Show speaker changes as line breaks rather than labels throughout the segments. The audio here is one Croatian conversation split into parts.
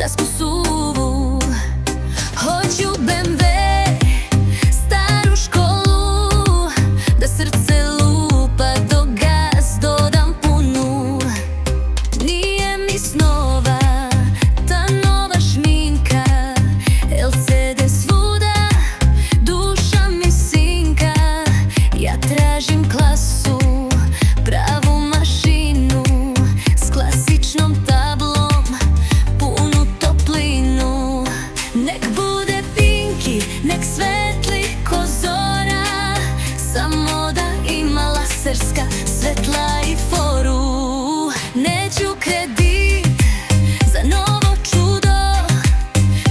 dasku suvu. Hoću BMW, staru školu, da srce lupa dok gas dodam punu. Nije mi snova ta nova šminka, LCD svuda, duša mi sinka. Ja tražim klasu, pravu mašinu, s klasičnom tablom, punu toplinu. Nek bude pinki, nek svetli ko zora, samo da ima laserska svetla i foru. Neću kredit za novo čudo,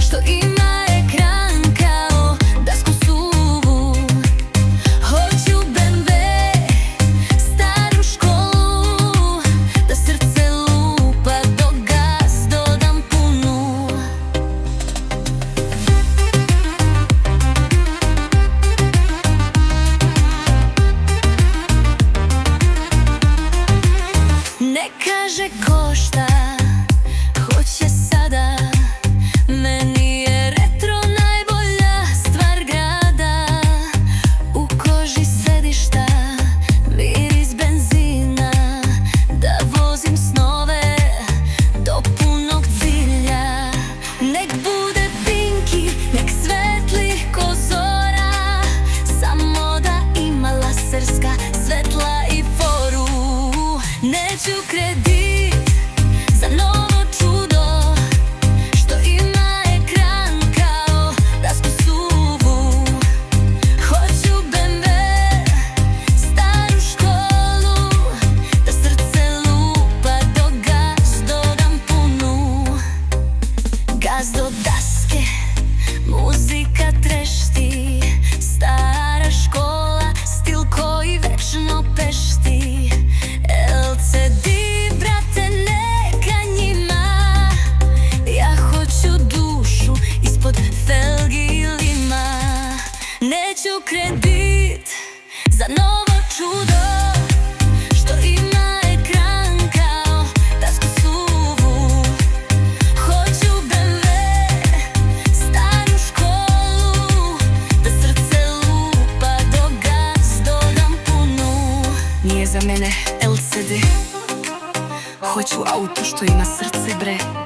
što ima ekran kao dasku suvu. Hoću BMW, staru školu, da srce lupa dok gas dodam punu. Ne kaže košta, hoće sada. Meni je retro najbolja stvar grada. U koži sedišta, miris benzina, da vozim snove do punog cilja. Nek bude pinki, nek svetli ko zora, samo da ima laserska svetla i foru. Neću kredit za novo čudo, što ima ekran kao dasku suvu. Hoću BMW, staru školu, da srce lupa dok gas dodam punu. Gas do daske, muzika trešti, stara škola, stil koji večno pešti. LCD, brate, neka njima, ja hoću dušu ispod felgi i lima. Neću kredit za novo čudo, što ima ekran kao dasku suvu. Hoću BMW, staru školu, da srce lupa dok gas dodam punu. Nije za mene LCD, hoću auto što ima srce, bre.